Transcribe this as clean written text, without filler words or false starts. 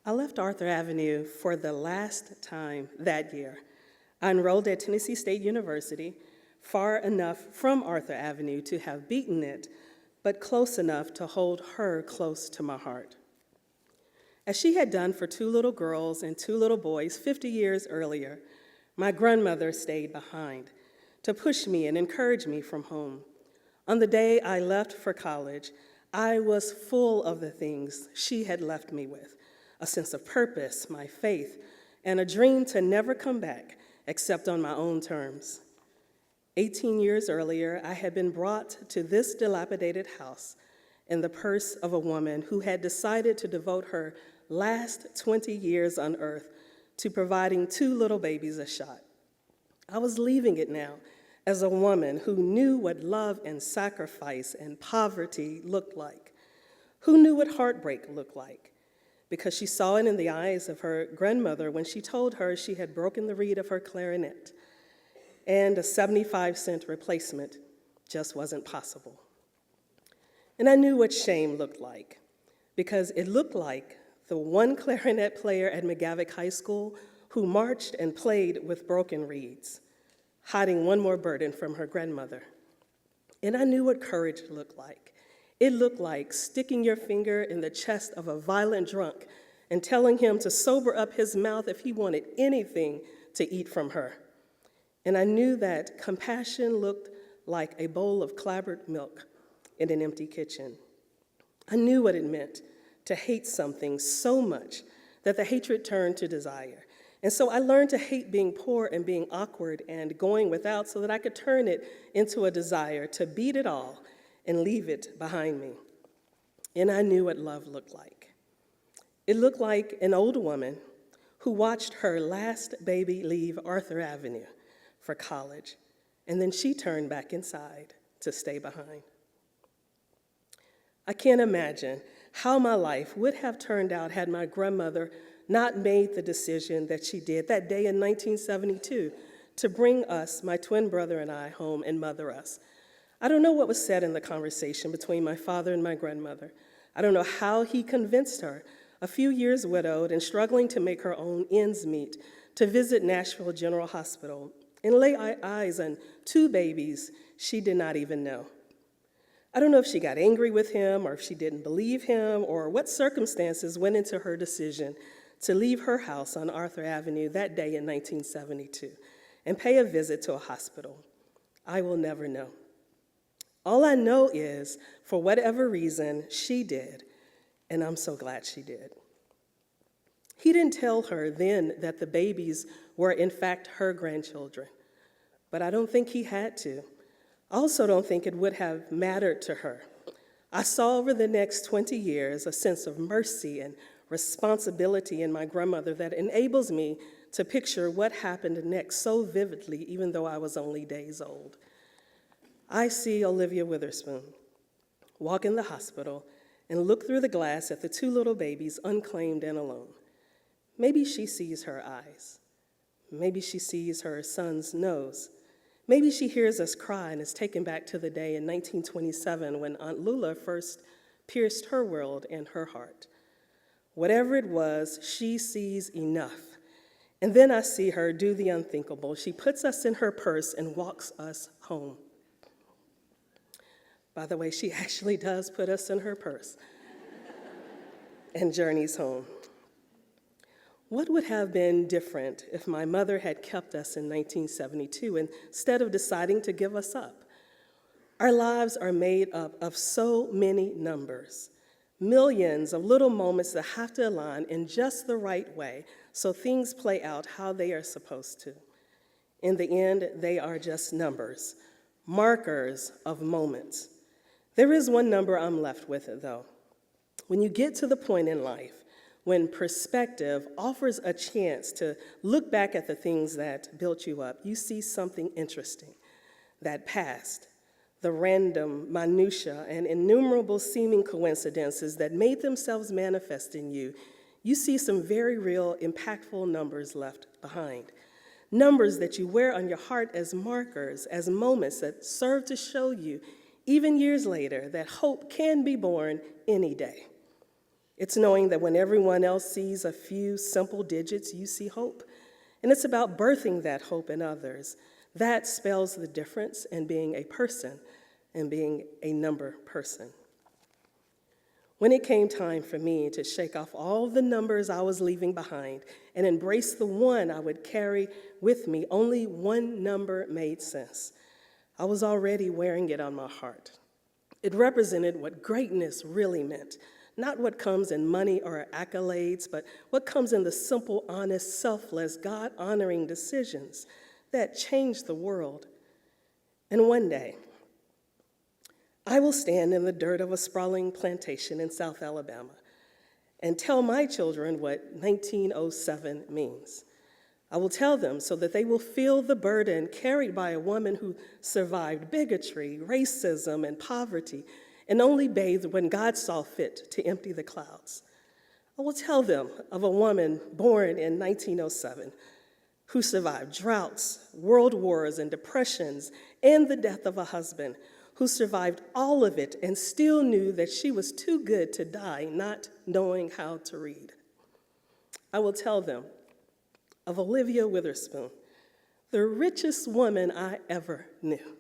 I left Arthur Avenue for the last time that year. I enrolled at Tennessee State University, far enough from Arthur Avenue to have beaten it, but close enough to hold her close to my heart. As she had done for 2 little girls and 2 little boys 50 years earlier, my grandmother stayed behind to push me and encourage me from home. On the day I left for college, I was full of the things she had left me with: a sense of purpose, my faith, and a dream to never come back except on my own terms. 18 years earlier, I had been brought to this dilapidated house in the purse of a woman who had decided to devote her last 20 years on earth to providing 2 little babies a shot. I was leaving it now as a woman who knew what love and sacrifice and poverty looked like, who knew what heartbreak looked like, because she saw it in the eyes of her grandmother when she told her she had broken the reed of her clarinet, and a 75-cent replacement just wasn't possible. And I knew what shame looked like, because it looked like the one clarinet player at McGavick High School who marched and played with broken reeds, hiding one more burden from her grandmother. And I knew what courage looked like. It looked like sticking your finger in the chest of a violent drunk and telling him to sober up his mouth if he wanted anything to eat from her. And I knew that compassion looked like a bowl of clabbered milk in an empty kitchen. I knew what it meant to hate something so much that the hatred turned to desire. And so I learned to hate being poor and being awkward and going without so that I could turn it into a desire to beat it all and leave it behind me. And I knew what love looked like. It looked like an old woman who watched her last baby leave Arthur Avenue for college, and then she turned back inside to stay behind. I can't imagine how my life would have turned out had my grandmother not made the decision that she did that day in 1972 to bring us, my twin brother and I, home and mother us. I don't know what was said in the conversation between my father and my grandmother. I don't know how he convinced her, a few years widowed and struggling to make her own ends meet, to visit Nashville General Hospital and lay eyes on 2 babies she did not even know. I don't know if she got angry with him or if she didn't believe him or what circumstances went into her decision to leave her house on Arthur Avenue that day in 1972 and pay a visit to a hospital. I will never know. All I know is, for whatever reason, she did, and I'm so glad she did. He didn't tell her then that the babies were in fact her grandchildren, but I don't think he had to. I also don't think it would have mattered to her. I saw over the next 20 years a sense of mercy and responsibility in my grandmother that enables me to picture what happened next so vividly, even though I was only days old. I see Olivia Witherspoon walk in the hospital and look through the glass at the 2 little babies unclaimed and alone. Maybe she sees her eyes. Maybe she sees her son's nose. Maybe she hears us cry and is taken back to the day in 1927 when Aunt Lula first pierced her world and her heart. Whatever it was, she sees enough. And then I see her do the unthinkable. She puts us in her purse and walks us home. By the way, she actually does put us in her purse and journeys home. What would have been different if my mother had kept us in 1972 instead of deciding to give us up? Our lives are made up of so many numbers, millions of little moments that have to align in just the right way so things play out how they are supposed to. In the end, they are just numbers, markers of moments. There is one number I'm left with, though. When you get to the point in life when perspective offers a chance to look back at the things that built you up, you see something interesting. That past, the random minutia and innumerable seeming coincidences that made themselves manifest in you, you see some very real, impactful numbers left behind. Numbers that you wear on your heart as markers, as moments that serve to show you, even years later, that hope can be born any day. It's knowing that when everyone else sees a few simple digits, you see hope. And it's about birthing that hope in others. That spells the difference in being a person and being a number person. When it came time for me to shake off all the numbers I was leaving behind and embrace the one I would carry with me, only one number made sense. I was already wearing it on my heart. It represented what greatness really meant, not what comes in money or accolades, but what comes in the simple, honest, selfless, God-honoring decisions that change the world. And one day, I will stand in the dirt of a sprawling plantation in South Alabama and tell my children what 1907 means. I will tell them so that they will feel the burden carried by a woman who survived bigotry, racism, and poverty, and only bathed when God saw fit to empty the clouds. I will tell them of a woman born in 1907 who survived droughts, world wars, and depressions, and the death of a husband, who survived all of it and still knew that she was too good to die, not knowing how to read. I will tell them of Olivia Witherspoon, the richest woman I ever knew.